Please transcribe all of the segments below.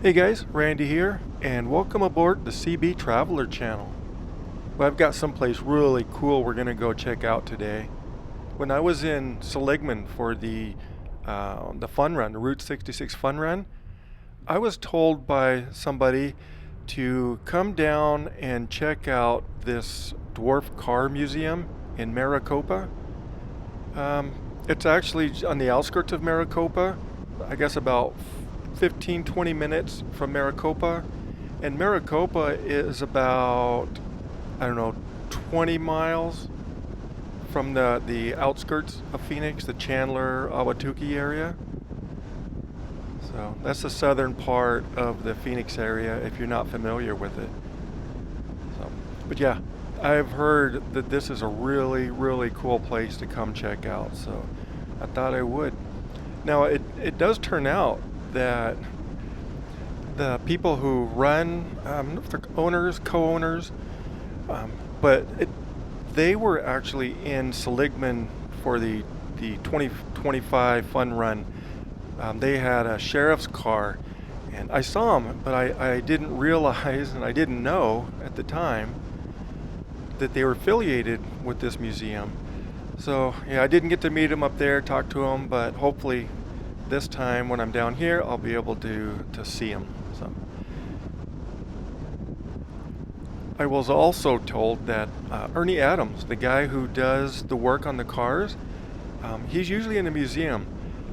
Hey guys, Randy here, and welcome aboard the Seabee Traveler channel. Well, I've got someplace really cool we're going to go check out today. When I was in Seligman for the fun run, the Route 66 fun run, I was told by somebody to come down and check out this Dwarf Car Museum in Maricopa. Um, it's actually on the outskirts of Maricopa, I guess about 15-20 minutes from Maricopa. And Maricopa is about, I don't know, 20 miles from the outskirts of Phoenix, the Chandler, Ahwatukee area. So that's the southern part of the Phoenix area if you're not familiar with it. So, but yeah, I've heard that this is a really, really cool place to come check out. So I thought I would. Now it does turn out that the people who run, the owners, co-owners, but they were actually in Seligman for the 2025 fun run. They had a sheriff's car, and I saw them, but I didn't realize and I didn't know at the time that they were affiliated with this museum. So yeah, I didn't get to meet them up there, talk to them, but hopefully this time when I'm down here, I'll be able to see them. So I was also told that Ernie Adams, the guy who does the work on the cars, he's usually in the museum.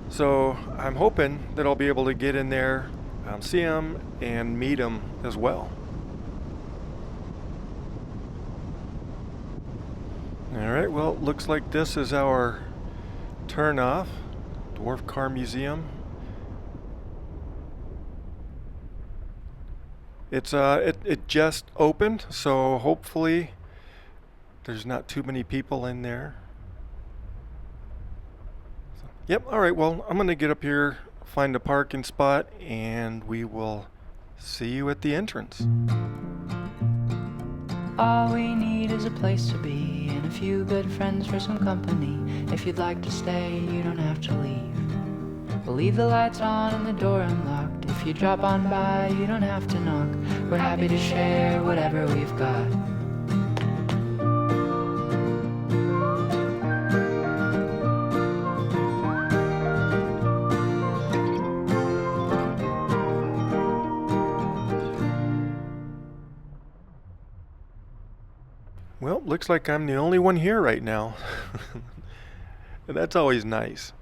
So I'm hoping that I'll be able to get in there, see him, and meet him as well. Alright, well, looks like this is our turn off. Dwarf Car Museum. It just opened, so hopefully there's not too many people in there. So, yep, alright, well, I'm going to get up here, find a parking spot, and we will see you at the entrance. All we need is a place to be and a few good friends for some company. If you'd like to stay, you don't have to leave. We'll leave the lights on and the door unlocked. If you drop on by, you don't have to knock. We're happy to share whatever we've got. Well, looks like I'm the only one here right now. And that's always nice.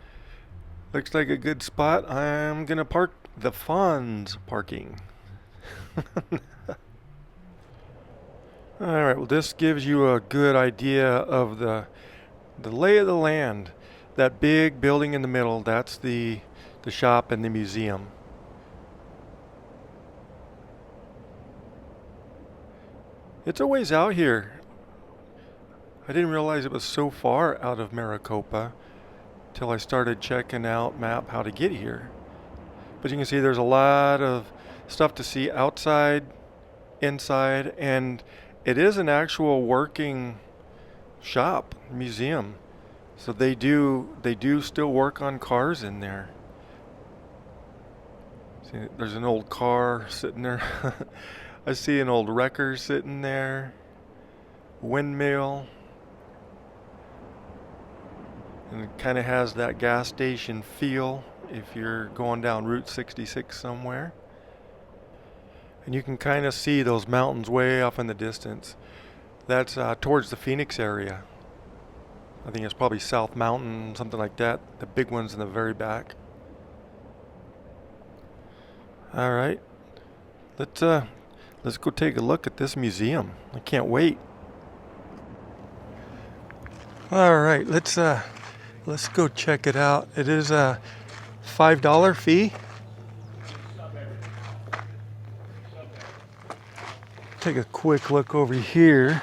Looks like a good spot. I'm gonna park the Fonz parking. Alright, well this gives you a good idea of the lay of the land. That big building in the middle, that's the shop and the museum. It's a ways out here. I didn't realize it was so far out of Maricopa till I started checking out map how to get here. But you can see there's a lot of stuff to see outside, inside, and it is an actual working shop, museum. So they do still work on cars in there. See, there's an old car sitting there. I see an old wrecker sitting there. Windmill. And it kind of has that gas station feel if you're going down Route 66 somewhere. And you can kind of see those mountains way off in the distance. That's towards the Phoenix area. I think it's probably South Mountain, something like that. The big one's in the very back. All right, let's go take a look at this museum. I can't wait. All right, let's go check it out. It is a $5 fee. Take a quick look over here.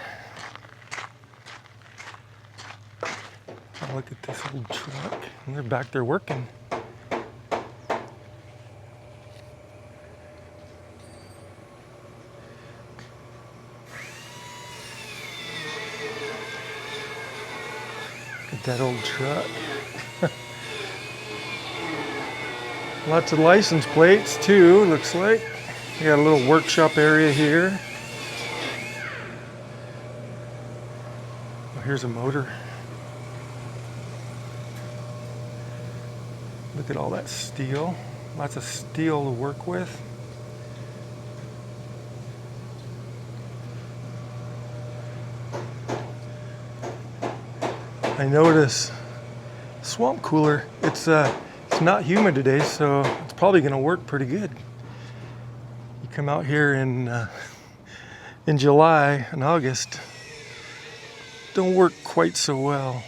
Look at this old truck. And they're back there working. Look at that old truck. Lots of license plates too, looks like. We got a little workshop area here. Oh, here's a motor. Look at all that steel. Lots of steel to work with. I notice swamp cooler. It's not humid today, so it's probably going to work pretty good. You come out here in July and August, don't work quite so well.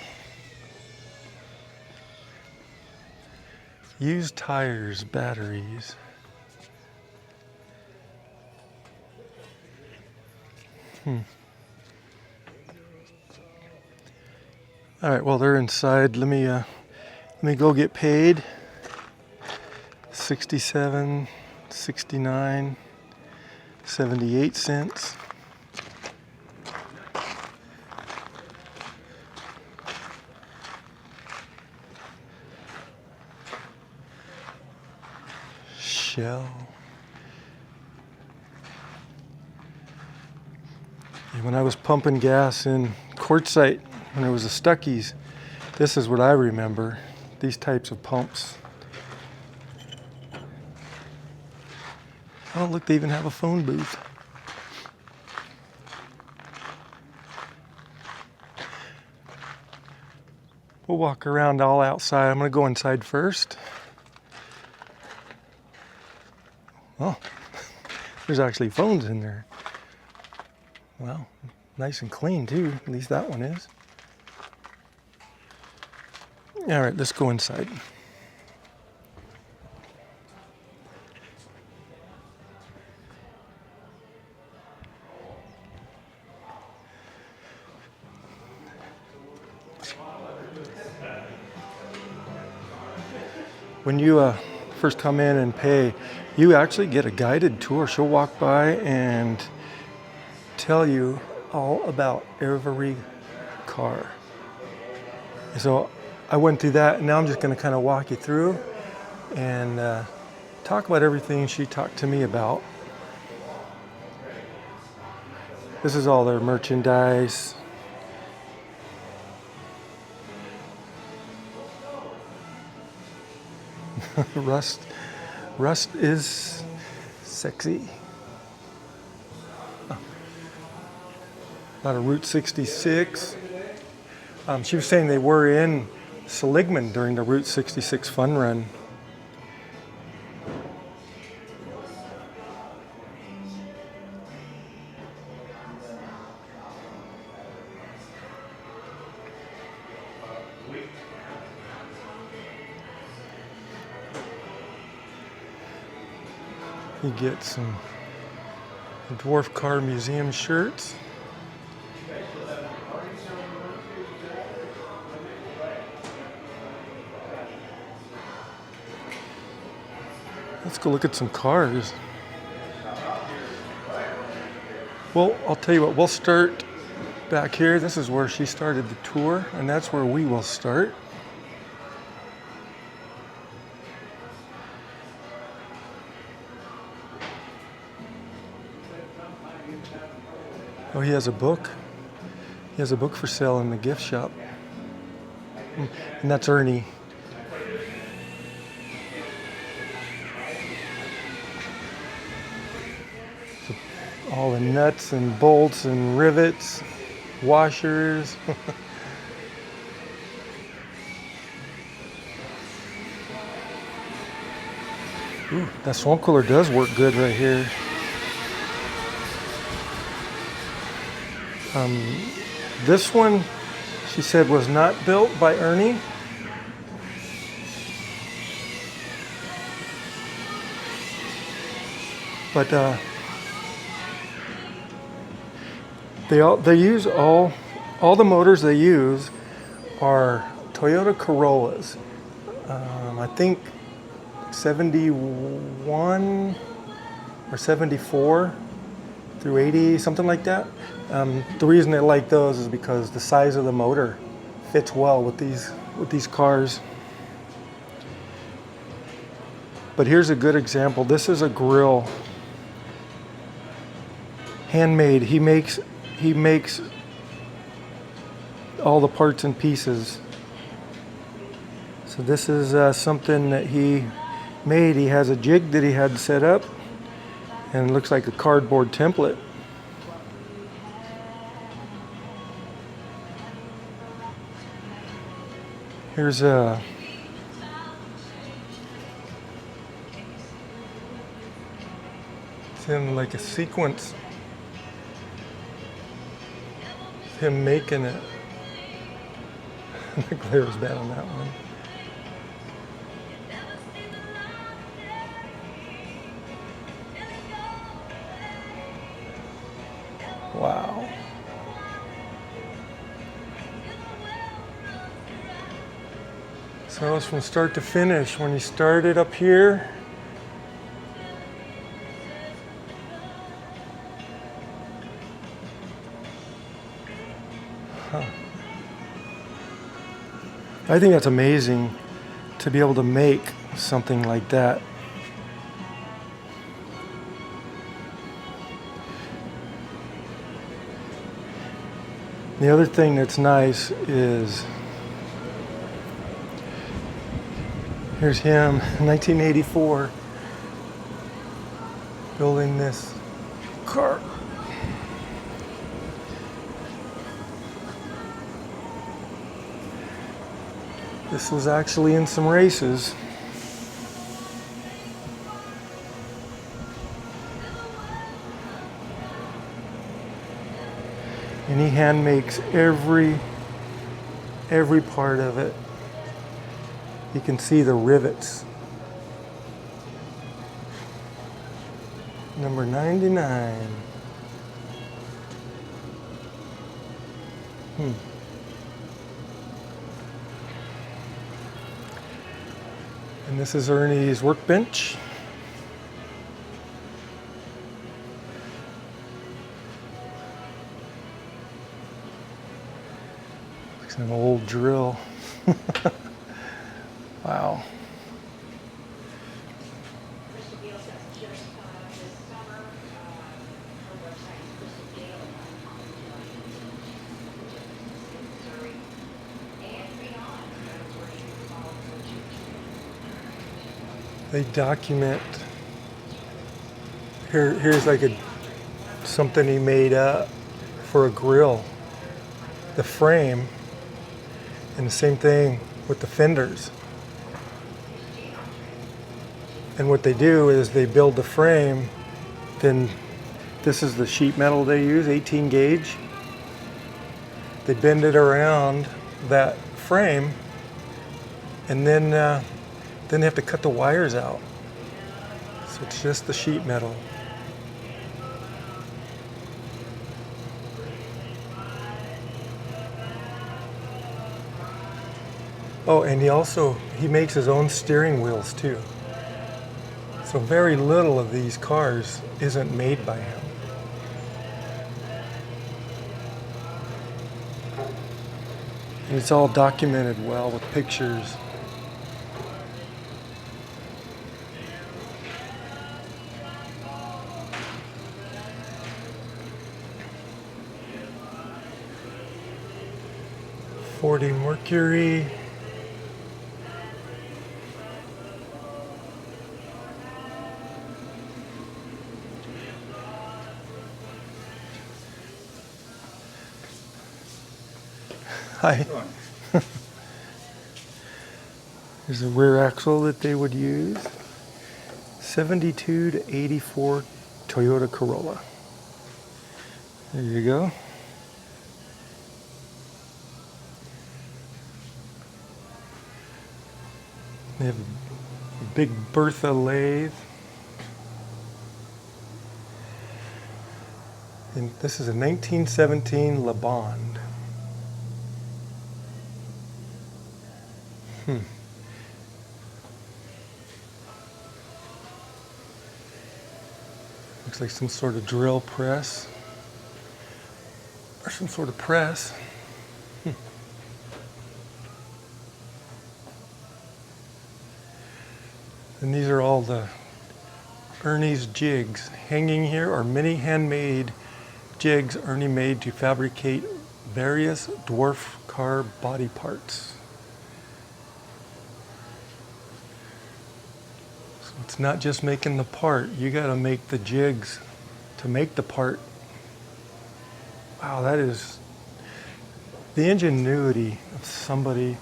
Used tires, batteries. All right, well, they're inside. Let me go get paid. 67, 69, 78 cents. Shell. And when I was pumping gas in Quartzsite, when it was a Stuckey's, this is what I remember, these types of pumps. Oh, look, they even have a phone booth. We'll walk around all outside. I'm going to go inside first. Oh, there's actually phones in there. Well, nice and clean too. At least that one is. All right, let's go inside. When you first come in and pay, you actually get a guided tour. She'll walk by and tell you all about every car. So I went through that, and now I'm just going to kind of walk you through and talk about everything she talked to me about. This is all their merchandise. Rust is sexy. Oh. A lot of Route 66. She was saying they were in Seligman during the Route 66 fun run. You get some Dwarf Car Museum shirts. Let's go look at some cars. Well, I'll tell you what, we'll start back here. This is where she started the tour, and that's where we will start. Oh, he has a book. He has a book for sale in the gift shop. And that's Ernie. So all the nuts and bolts and rivets, washers. Ooh, that swamp cooler does work good right here. This one, she said, was not built by Ernie. But they use all the motors they use are Toyota Corollas. I think 71 or 74 through 80, something like that. The reason they like those is because the size of the motor fits well with these cars. But here's a good example. This is a grill. Handmade. He makes all the parts and pieces. So this is something that he made. He has a jig that he had set up, and it looks like a cardboard template. Here's a it's in like a sequence. It's him making it. The glare is bad on that one. Wow. So it's from start to finish. When you started up here, I think that's amazing to be able to make something like that. The other thing that's nice is here's him, 1984, building this car. This was actually in some races. And he hand makes every part of it. You can see the rivets. Number 99. And this is Ernie's workbench. Looks like an old drill. Wow. They document. Here's like something he made up for a grill. The frame, and the same thing with the fenders. And what they do is they build the frame, then this is the sheet metal they use, 18 gauge. They bend it around that frame, and then they have to cut the wires out. So it's just the sheet metal. Oh, and he makes his own steering wheels too. So very little of these cars isn't made by him. And it's all documented well with pictures. .40 Mercury. Hi. There's a rear axle that they would use. 72 to 84 Toyota Corolla. There you go. They have a big Bertha lathe. And this is a 1917 Le Bond. Looks like some sort of drill press. Or some sort of press. And these are all the Ernie's jigs. Hanging here are many handmade jigs Ernie made to fabricate various dwarf car body parts. So it's not just making the part, you gotta make the jigs to make the part. Wow, that is the ingenuity of somebody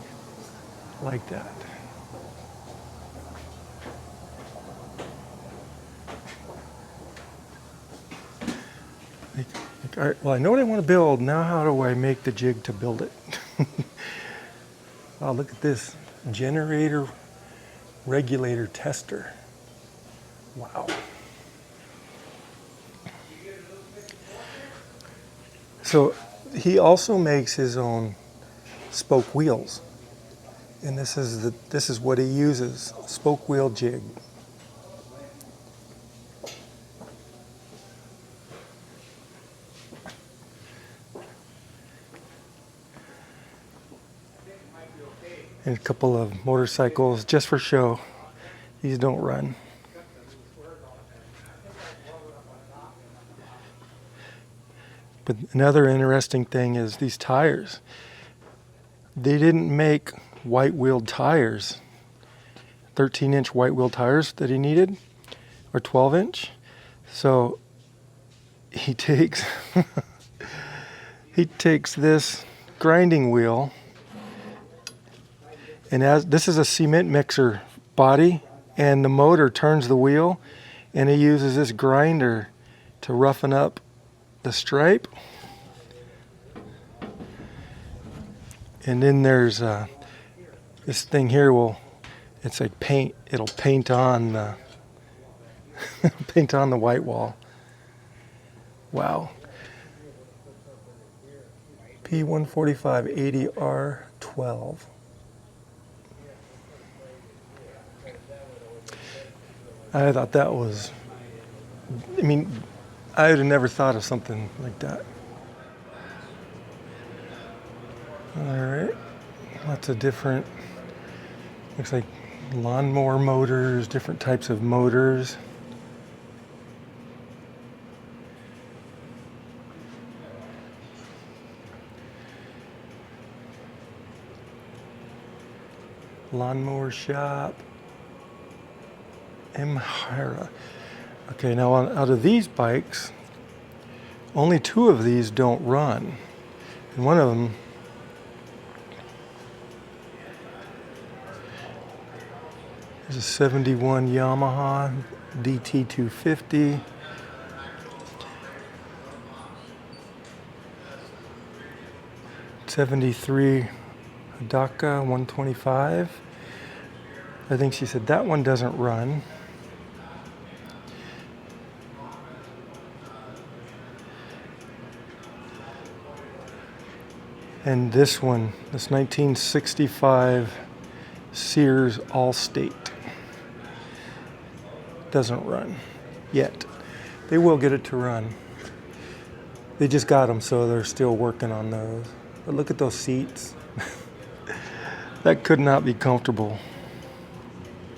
like that. All right, well, I know what I want to build. Now how do I make the jig to build it? Oh, look at this. Generator regulator tester. Wow. So he also makes his own spoke wheels. And this is what he uses, spoke wheel jig. And a couple of motorcycles just for show. These don't run. But another interesting thing is these tires. They didn't make white-wheeled tires, 13-inch white-wheel tires that he needed, or 12-inch. So he takes this grinding wheel, and as this is a cement mixer body, and the motor turns the wheel, and he uses this grinder to roughen up the stripe. And then there's this thing here it's like paint. It'll paint on the paint on the white wall. Wow. P14580R12. I thought that was, I mean, I would have never thought of something like that. All right, lots of different, looks like lawnmower motors, different types of motors. Lawnmower shop. Imhara. Okay, now out of these bikes, only 2 of these don't run. And one of them is a 71 Yamaha DT250. '73 Hidaka 125. I think she said that one doesn't run. And this one, this 1965 Sears Allstate, doesn't run yet. They will get it to run. They just got them, so they're still working on those. But look at those seats. That could not be comfortable.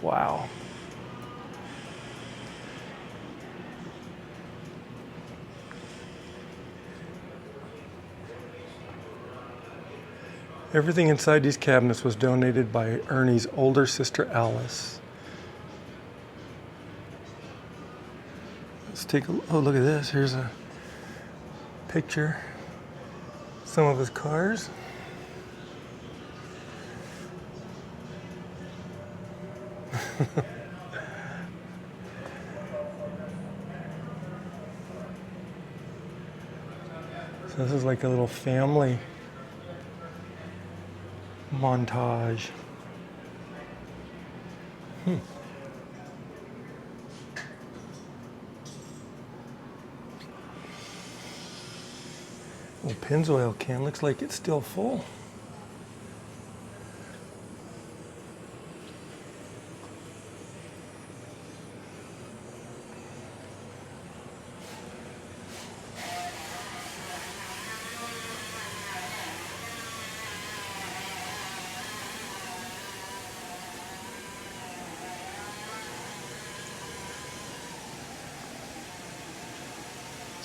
Wow. Everything inside these cabinets was donated by Ernie's older sister, Alice. Let's take a oh, look at this. Here's a picture. Some of his cars. So this is like a little family montage. Oh, Pennzoil can looks like it's still full.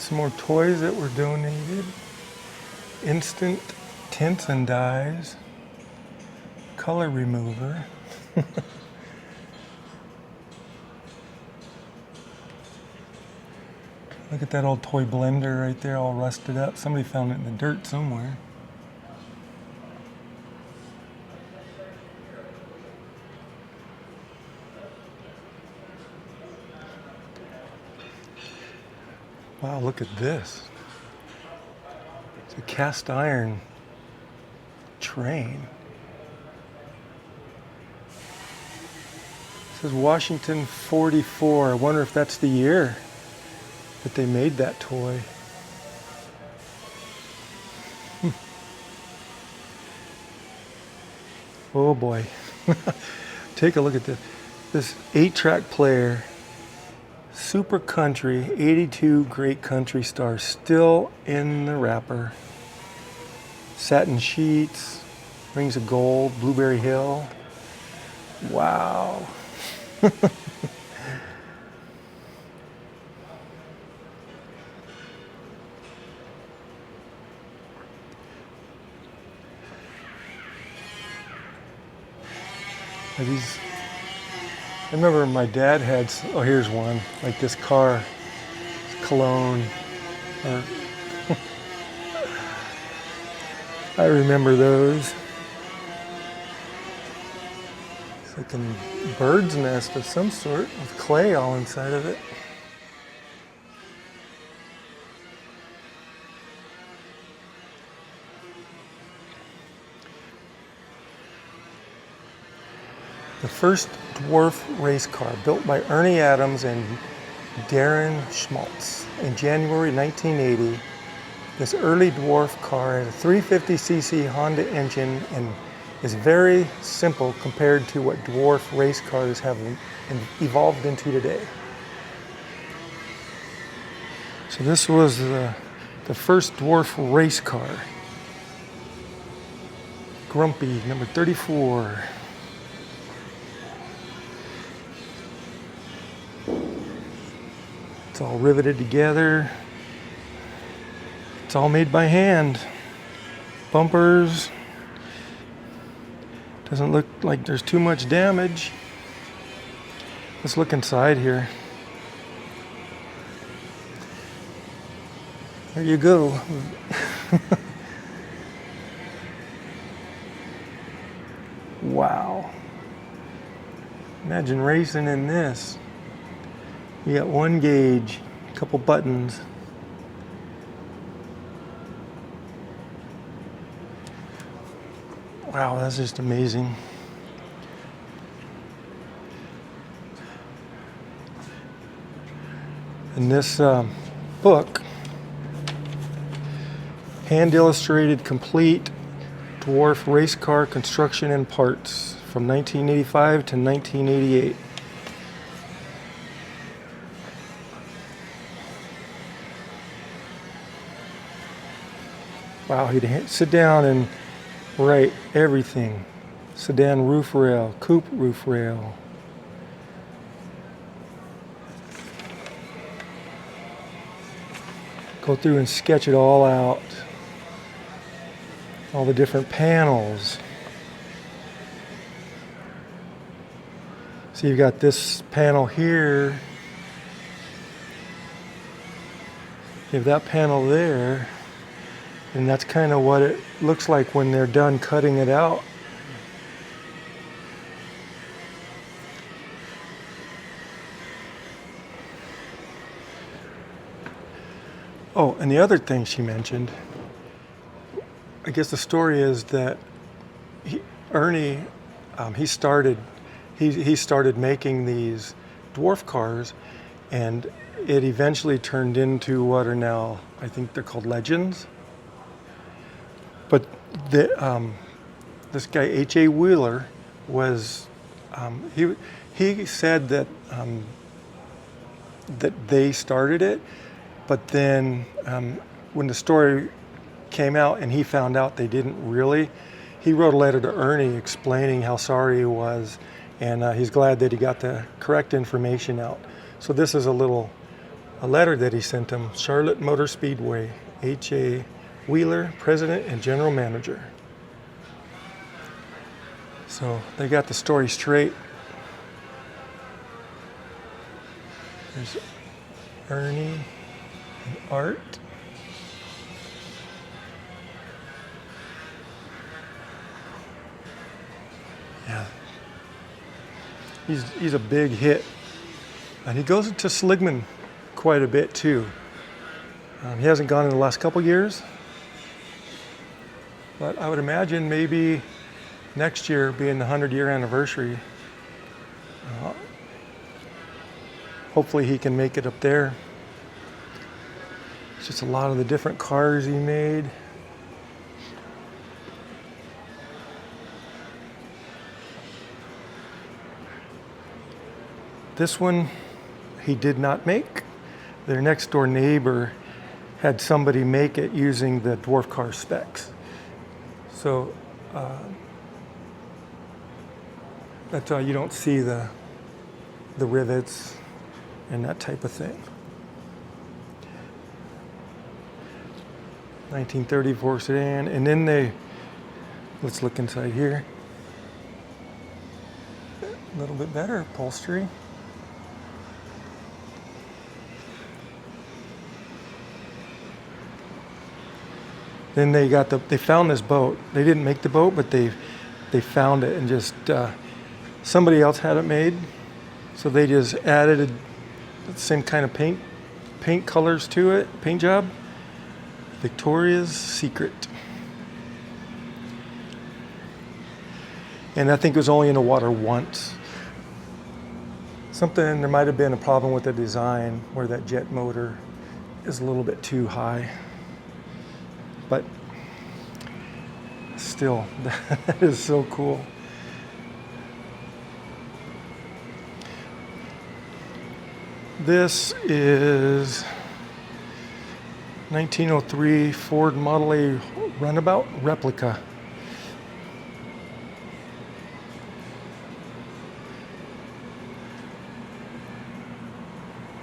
Some more toys that were donated. Instant tints and dyes. Color remover. Look at that old toy blender right there, all rusted up. Somebody found it in the dirt somewhere. Wow, look at this. It's a cast iron train. It says Washington 44. I wonder if that's the year that they made that toy. Oh boy. Take a look at this. This 8-track player. Super Country, 82 great country stars still in the wrapper. Satin sheets, rings of gold, Blueberry Hill. Wow. Are these? I remember my dad had, oh here's one, like this car, cologne, or I remember those. It's like a bird's nest of some sort with clay all inside of it. The first dwarf race car built by Ernie Adams and Darren Schmaltz in January 1980. This early dwarf car had a 350cc Honda engine and is very simple compared to what dwarf race cars have evolved into today. So this was the first dwarf race car. Grumpy, number 34. It's all riveted together. It's all made by hand. Bumpers. Doesn't look like there's too much damage. Let's look inside here. There you go. Wow. Imagine racing in this. You got one gauge, a couple buttons. Wow, that's just amazing. And this book, hand illustrated complete dwarf race car construction and parts from 1985 to 1988. Wow, he'd sit down and write everything. Sedan roof rail, coupe roof rail. Go through and sketch it all out. All the different panels. So you've got this panel here. You have that panel there. And that's kind of what it looks like when they're done cutting it out. Oh, and the other thing she mentioned, I guess the story is that Ernie, he started making these dwarf cars, and it eventually turned into what are now, I think they're called Legends. But this guy H.A. Wheeler was he said that that they started it, but then when the story came out and he found out they didn't really, he wrote a letter to Ernie explaining how sorry he was, and he's glad that he got the correct information out. So this is a little a letter that he sent him, Charlotte Motor Speedway, H.A. Wheeler, President and General Manager. So they got the story straight. There's Ernie and Art. Yeah. He's a big hit. And he goes to Seligman quite a bit too. He hasn't gone in the last couple years. But I would imagine maybe next year being the 100-year anniversary, hopefully he can make it up there. It's just a lot of the different cars he made. This one he did not make. Their next door neighbor had somebody make it using the Dwarf Car specs. So that's why you don't see the rivets and that type of thing. 1934 sedan, and then let's look inside here. A little bit better upholstery. Then they found this boat. They didn't make the boat, but they found it, and just somebody else had it made, so they just added the same kind of paint colors to it, paint job. Victoria's Secret. And I think it was only in the water once. There might have been a problem with the design where that jet motor is a little bit too high. But still, that is so cool. This is 1903 Ford Model A Runabout replica.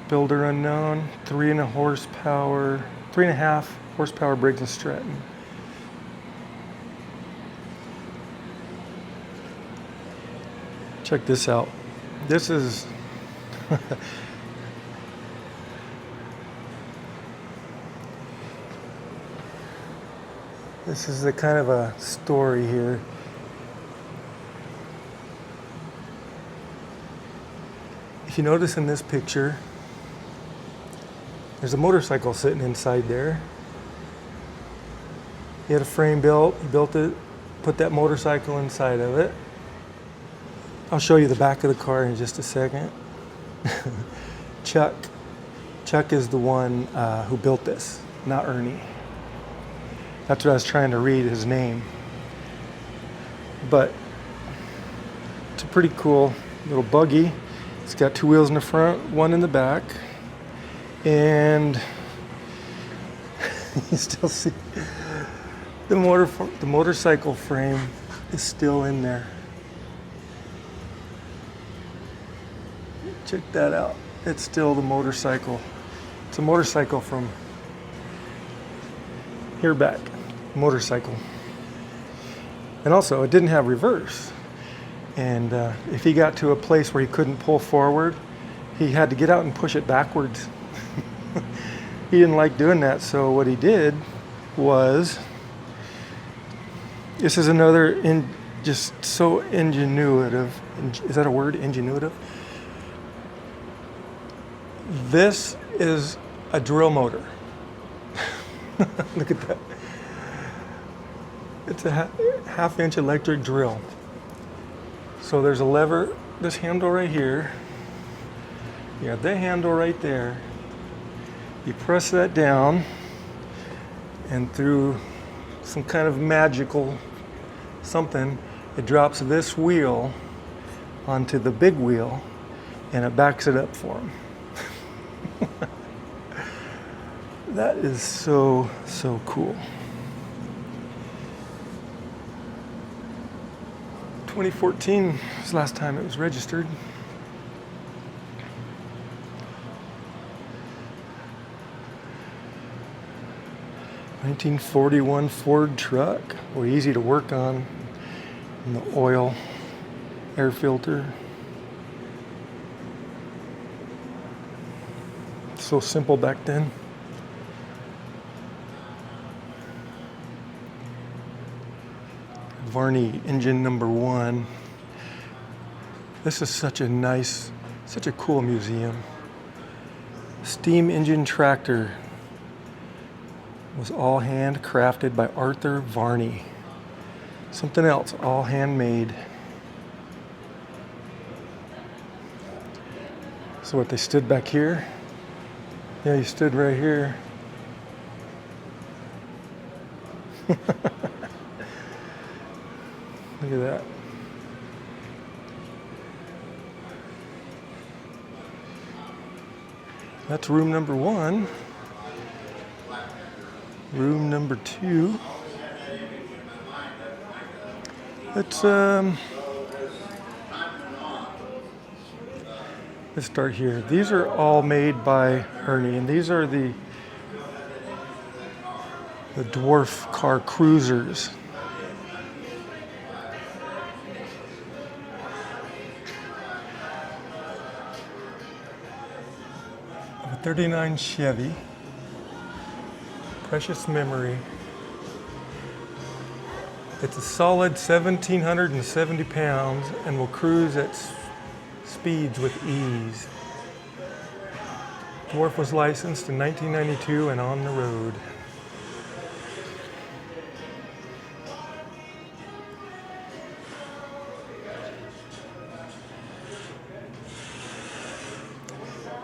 Builder unknown, 3.5 horsepower Briggs and Stratton. Check this out. This is this is the kind of a story here. If you notice in this picture, there's a motorcycle sitting inside there. He had a frame built, he built it, put that motorcycle inside of it. I'll show you the back of the car in just a second. Chuck is the one who built this, not Ernie. That's what I was trying to read, his name. But it's a pretty cool little buggy. It's got 2 wheels in the front, 1 in the back. And you still see the motorcycle frame is still in there. Check that out. It's still the motorcycle. It's a motorcycle from here back. Motorcycle. And also, it didn't have reverse. And if he got to a place where he couldn't pull forward, he had to get out and push it backwards. He didn't like doing that, so what he did was, this is another just so ingenuitive. Is that a word? Ingenuitive? This is a drill motor. Look at that. It's a half-inch electric drill. So there's a lever, this handle right here. You have the handle right there. You press that down, and through some kind of magical something, it drops this wheel onto the big wheel, and it backs it up for him. That is so cool. 2014 was the last time it was registered. 1941 Ford truck. Well, easy to work on. And the oil, air filter. So simple back then. Varney engine number 1. This is such a nice, such a cool museum. Steam engine tractor was all handcrafted by Arthur Varney. Something else, all handmade. So what, they stood back here? Yeah, you stood right here. Look at that. That's room number 1. Room number 2. Let's start here. These are all made by Ernie, and these are the Dwarf Car Cruisers. A 39 Chevy, precious memory. It's a solid 1,770 pounds and will cruise at speeds with ease. Dwarf was licensed in 1992 and on the road.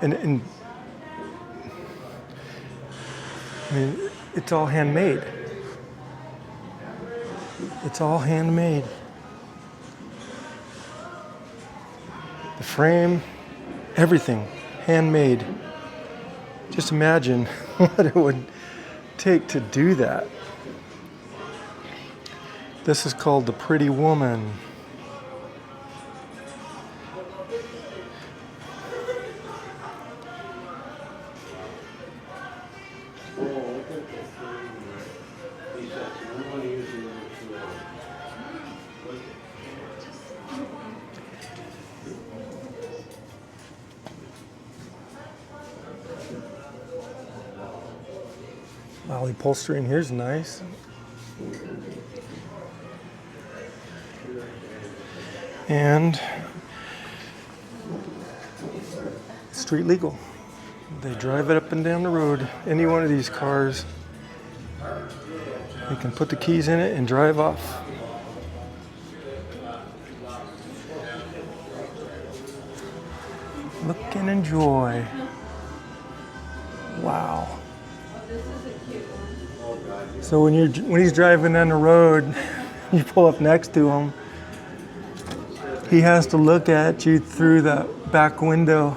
And I mean, it's all handmade. It's all handmade. The frame, everything, handmade. Just imagine what it would take to do that. This is called the Pretty Woman. Wow, the upholstery in here is nice. And street legal. They drive it up and down the road. Any one of these cars, you can put the keys in it and drive off. Look and enjoy. Wow. So when he's driving down the road, you pull up next to him, he has to look at you through the back window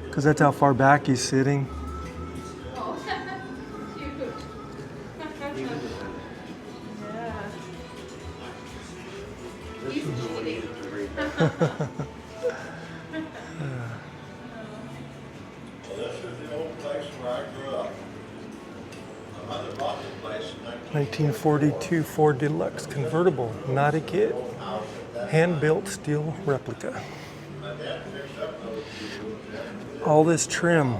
because that's how far back he's sitting. Oh, cute. He's cheating. This is the old place where I grew up. My mother bought this place in 1942 Ford Deluxe convertible, not a kit, hand-built steel replica. All this trim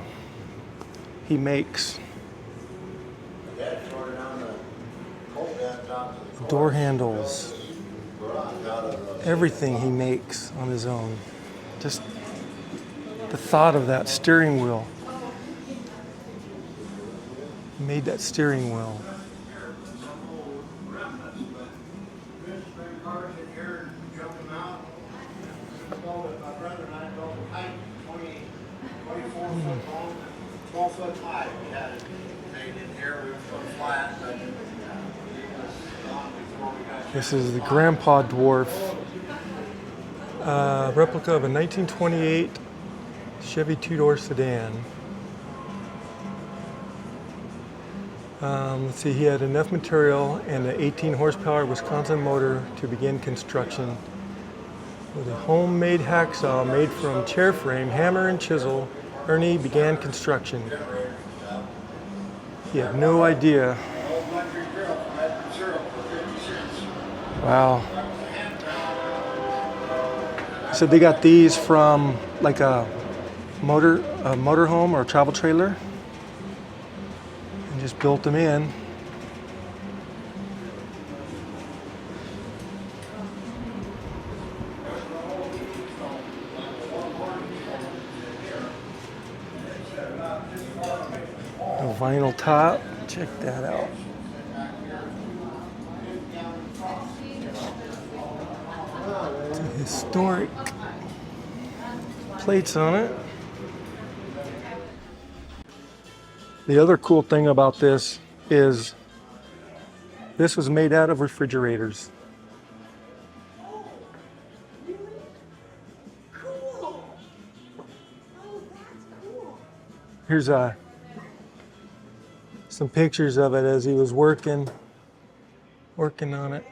he makes. Door handles, everything he makes on his own. Just the thought of that steering wheel. He made that steering wheel. This is the Grandpa Dwarf replica of a 1928 Chevy two-door sedan. Let's see, he had enough material and an 18 horsepower Wisconsin motor to begin construction. With a homemade hacksaw made from chair frame, hammer, and chisel, Ernie began construction. He had no idea Wow. So they got these from like a motorhome or a travel trailer and just built them in. A vinyl top. Check that out. It's a historic plates on it. The other cool thing about this is this was made out of refrigerators. Here's some pictures of it as he was working on it.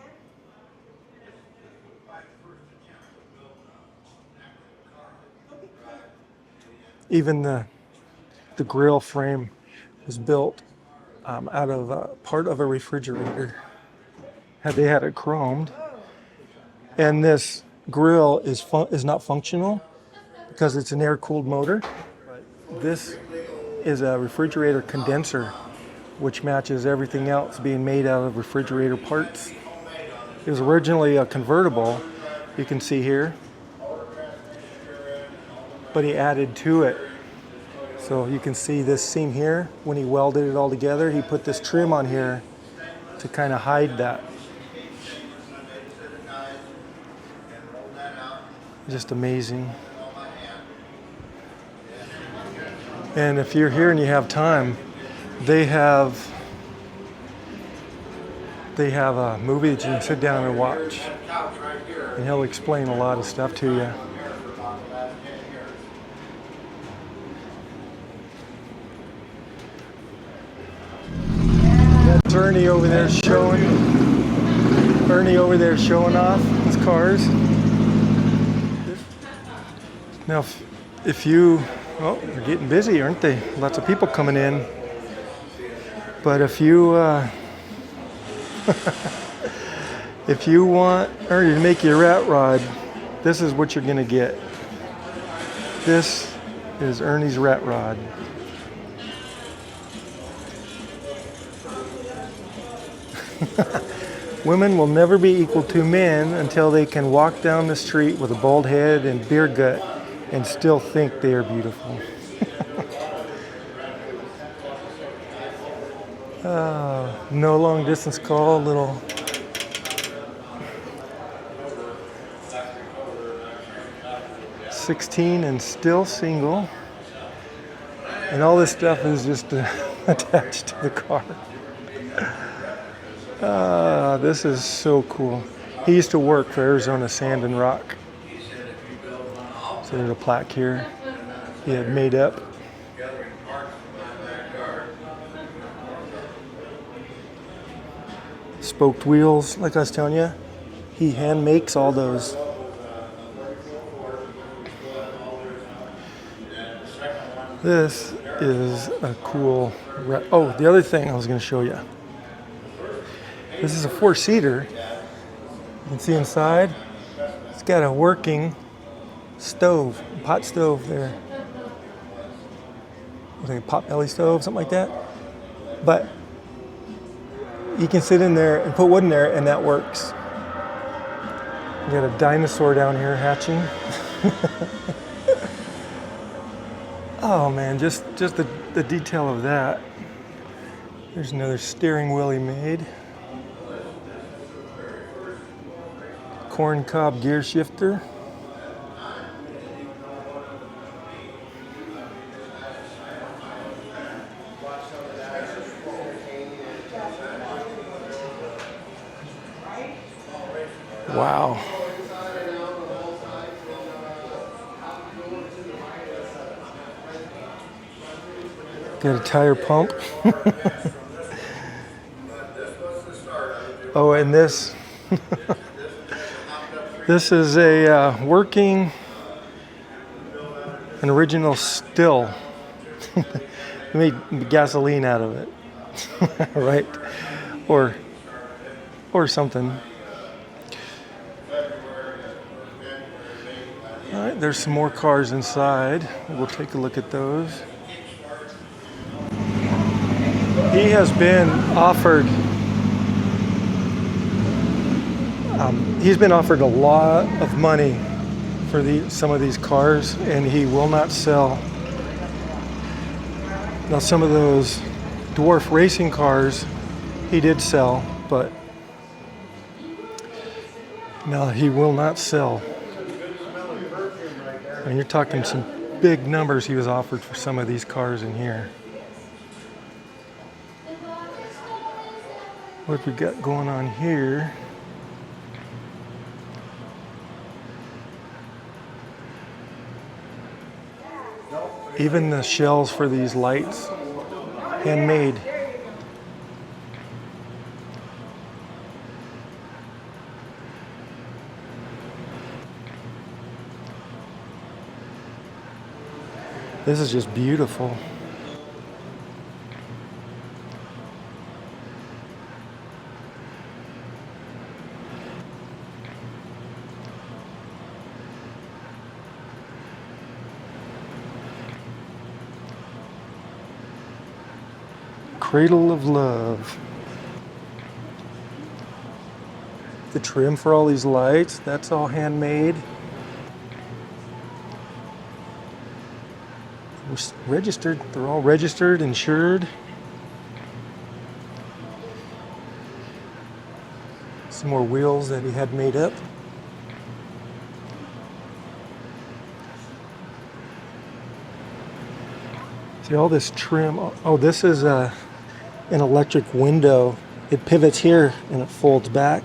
Even the grill frame was built out of part of a refrigerator. They had it chromed, and this grill is not functional because it's an air-cooled motor. This is a refrigerator condenser, which matches everything else being made out of refrigerator parts. It was originally a convertible, you can see here, but he added to it. So you can see this seam here, when he welded it all together, he put this trim on here to kind of hide that. Just amazing. And if you're here and you have time, they have a movie that you can sit down and watch, and he'll explain a lot of stuff to you. That's Ernie over there showing off his cars. Now, if you, well, they're getting busy, aren't they? Lots of people coming in. But if you if you want Ernie to make you a rat rod, this is what you're gonna get. This is Ernie's rat rod. Women will never be equal to men until they can walk down the street with a bald head and beer gut and still think they are beautiful. No long distance call, little '16 and still single. And all this stuff is just attached to the car. This is so cool. He used to work for Arizona Sand and Rock. So there's a plaque here he had made up. Spoked wheels, like I was telling you, he hand makes all those. This is a cool, oh, the other thing I was going to show you. This is a 4-seater. You can see inside, it's got a working stove, pot stove there. Like a pot belly stove, something like that. But you can sit in there and put wood in there, and that works. You got a dinosaur down here hatching. Oh man, just the detail of that. There's another steering wheel he made. Corn cob gear shifter. Wow. Got a tire pump. Oh, and this. This is a working, an original still. They made gasoline out of it, right? Or something. there's some more cars inside. We'll take a look at those. He has been offered a lot of money for some of these cars, and he will not sell. Now, some of those dwarf racing cars he did sell, but no, he will not sell. And you're talking some big numbers he was offered for some of these cars in here. What we got going on here? Even the shells for these lights, handmade. This is just beautiful. Cradle of Love. The trim for all these lights, that's all handmade. Registered, they're all registered, insured. Some more wheels that he had made up. See all this trim. Oh, this is an electric window. It pivots here and it folds back.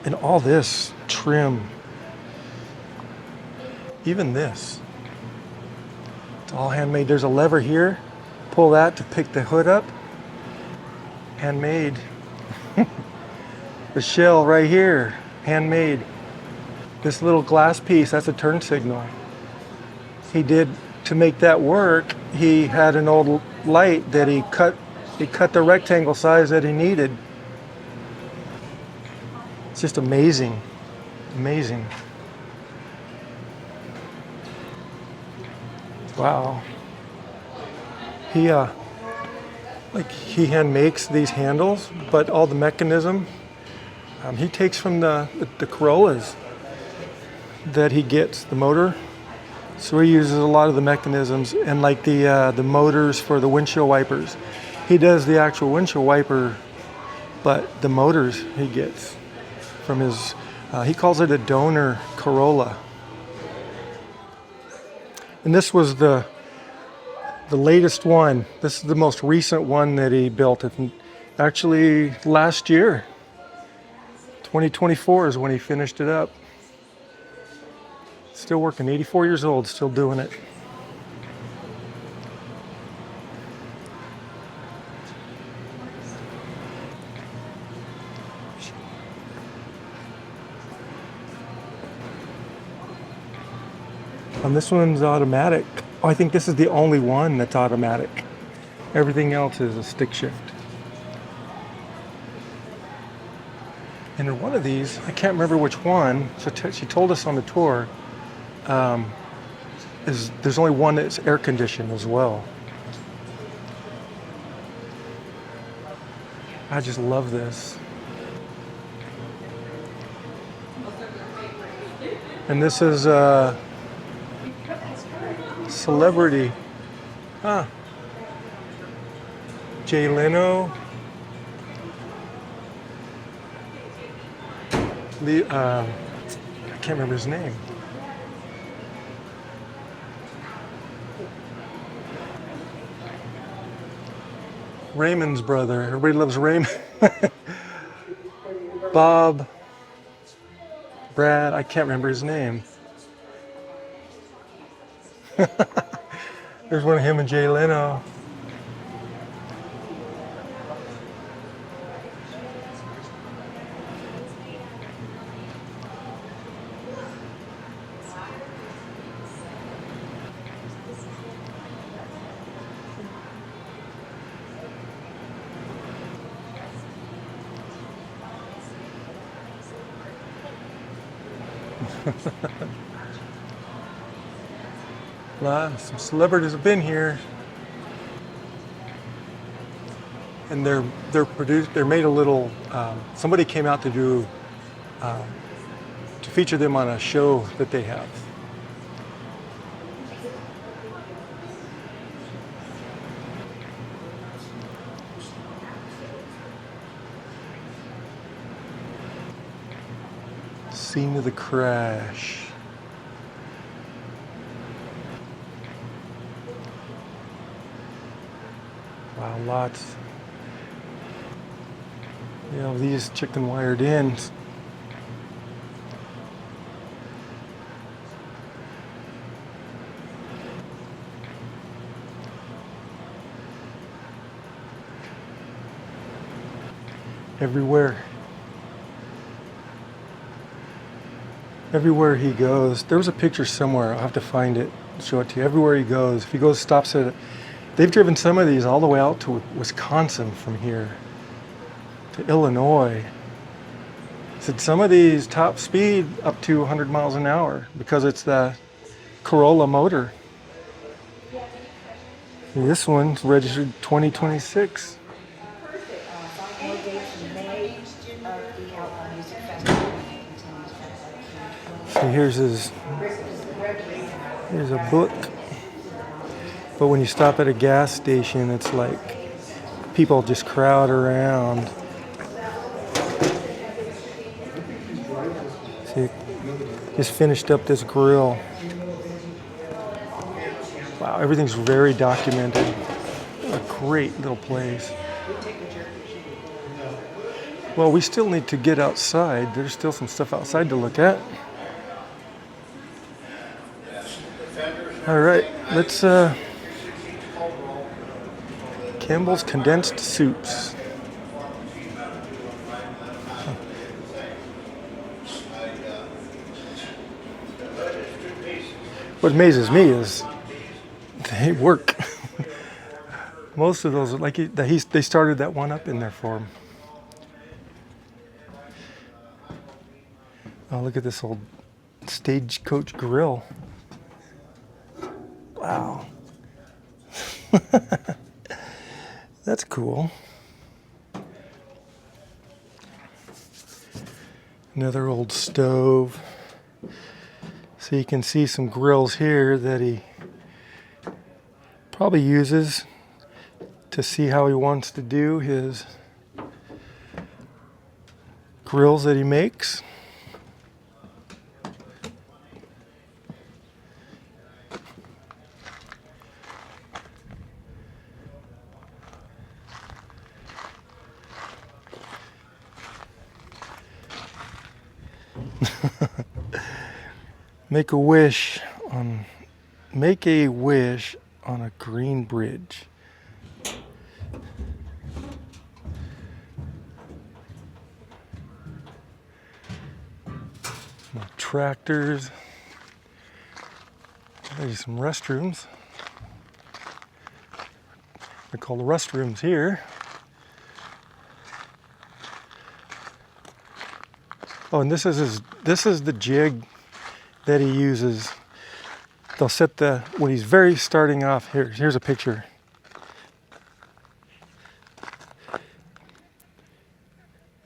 And all this trim, even this, it's all handmade. There's a lever here, pull that to pick the hood up, handmade. The shell right here, handmade. This little glass piece, that's a turn signal. He did, to make that work, he had an old light that he cut the rectangle size that he needed. It's just amazing, amazing. Wow. He hand makes these handles, but all the mechanism he takes from the Corollas that he gets, the motor. So he uses a lot of the mechanisms and like the motors for the windshield wipers. He does the actual windshield wiper, but the motors he gets from his, he calls it a donor Corolla. And this was the latest one. This is the most recent one that he built. Actually, last year, 2024 is when he finished it up. Still working, 84 years old, still doing it. And this one's automatic. Oh, I think this is the only one that's automatic. Everything else is a stick shift. And in one of these, I can't remember which one, so she told us on the tour, there's only one that's air conditioned as well. I just love this. And this is celebrity. Jay Leno. I can't remember his name. Raymond's brother. Everybody loves Raymond. Bob. Brad. I can't remember his name. There's one of him and Jay Leno. Some celebrities have been here, and they're made a little. Somebody came out to do to feature them on a show that they have. Scene of the crash. Wow, lots. You know, these chicken wired ends. Everywhere. Everywhere he goes, there was a picture somewhere, I'll have to find it, show it to you. Everywhere he goes, if he goes, stops at it. They've driven some of these all the way out to Wisconsin from here to Illinois. Said some of these top speed up to 100 miles an hour because it's the Corolla motor. This one's registered 2026. So here's a book. But when you stop at a gas station, it's like people just crowd around. See, just finished up this grill. Wow, everything's very documented. A great little place. Well, we still need to get outside. There's still some stuff outside to look at. All right, let's Campbell's condensed soups. What amazes me is they work. Most of those, like they started that one up in there for him. Oh, look at this old stagecoach grill. Wow. That's cool. Another old stove. So you can see some grills here that he probably uses to see how he wants to do his grills that he makes. Make a wish on a green bridge. More tractors. There's some restrooms. They call the restrooms here. Oh, and this is the jig that he uses. They'll set when he's very starting off. Here's a picture.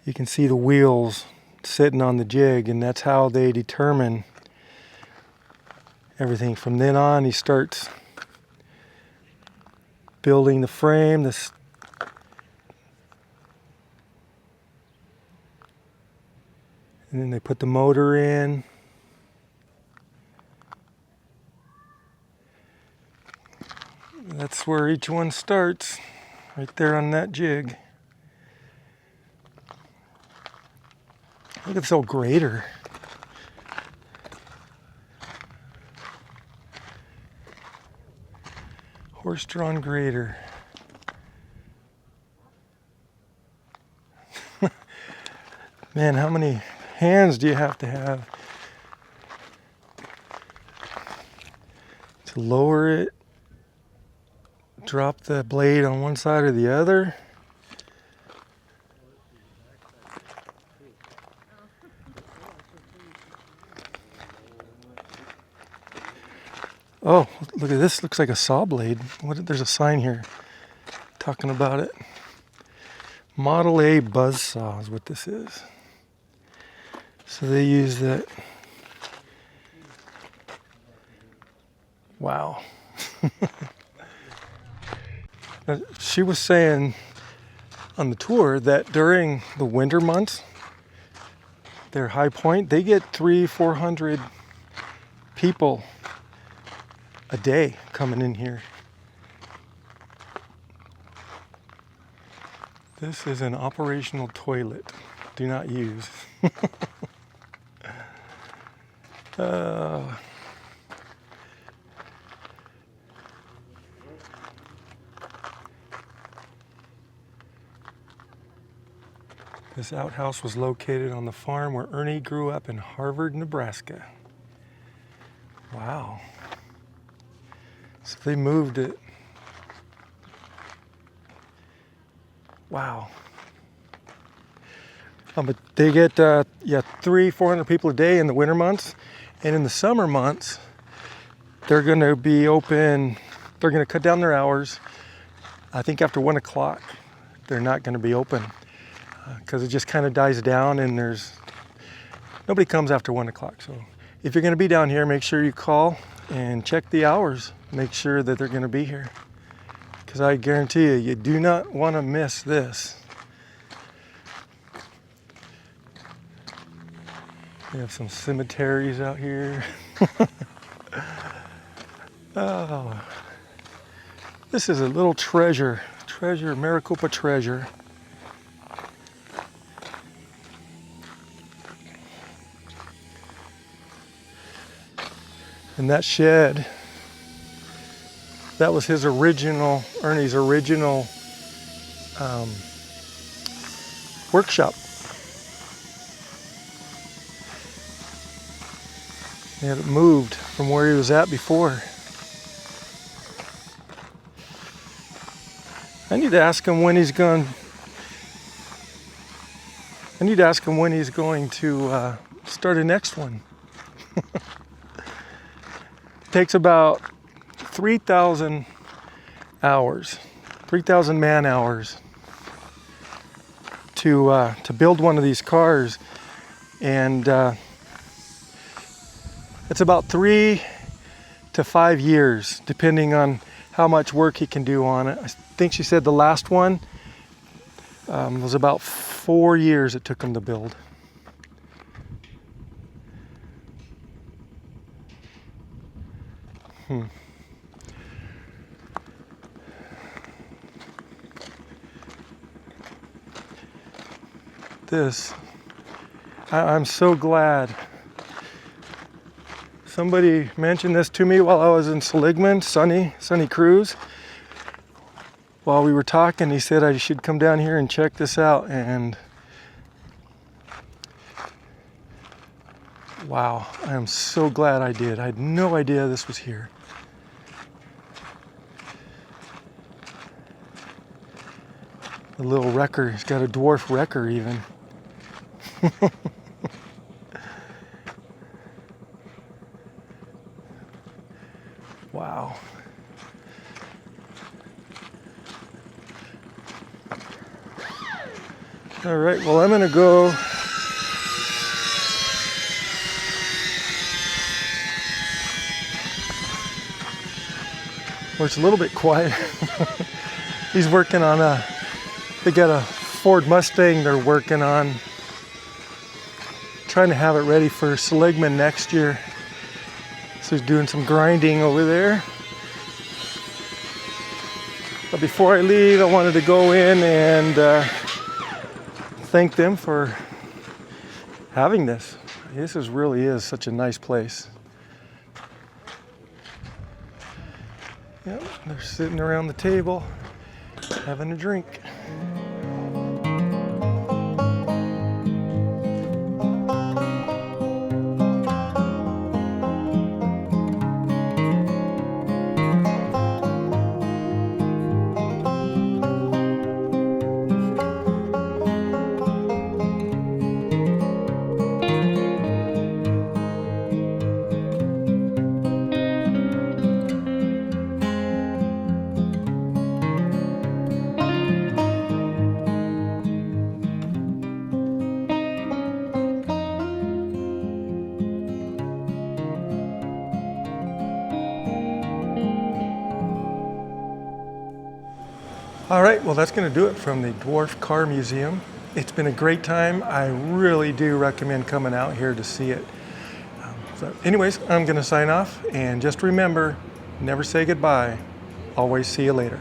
You can see the wheels sitting on the jig, and that's how they determine everything. From then on, he starts building the frame. And then they put the motor in. That's where each one starts, right there on that jig. Look at this old grater. Horse-drawn grater. Man, how many hands do you have to lower it? Drop the blade on one side or the other. Oh, look at this. Looks like a saw blade. There's a sign here talking about it. Model A buzzsaw is what this is. So they use that. Wow. Now, she was saying on the tour that during the winter months, their high point, they get 300-400 people a day coming in here. This is an operational toilet. Do not use. This outhouse was located on the farm where Ernie grew up in Harvard, Nebraska. Wow. So they moved it. Wow. But they get 300-400 people a day in the winter months, and in the summer months they're going to be open. They're going to cut down their hours. I think after 1 o'clock they're not going to be open because it just kind of dies down and nobody comes after 1 o'clock. So if you're going to be down here, make sure you call and check the hours. Make sure that they're going to be here, because I guarantee you, you do not want to miss this. We have some cemeteries out here. Oh, this is a little treasure, Maricopa treasure. And that shed, that was his original, Ernie's original workshop. He had it moved from where he was at before. I need to ask him when he's going. I need to ask him when he's going to start a next one. Takes about 3,000 hours, 3,000 man hours to build one of these cars, and it's about 3 to 5 years, depending on how much work he can do on it. I think she said the last one was about 4 years it took him to build. I'm so glad somebody mentioned this to me while I was in Seligman, Sunny Cruise. While we were talking, he said I should come down here and check this out, and wow, I am so glad I did. I had no idea this was here. The little wrecker, he's got a dwarf wrecker even. Wow. All right, well, I'm gonna go. Where it's a little bit quiet. He's working on they got a Ford Mustang they're working on. Trying to have it ready for Seligman next year. So he's doing some grinding over there. But before I leave, I wanted to go in and thank them for having this. This really is such a nice place. Yep, they're sitting around the table having a drink. All right, well, that's going to do it from the Dwarf Car Museum. It's been a great time. I really do recommend coming out here to see it. So anyways, I'm going to sign off, and just remember, never say goodbye. Always see you later.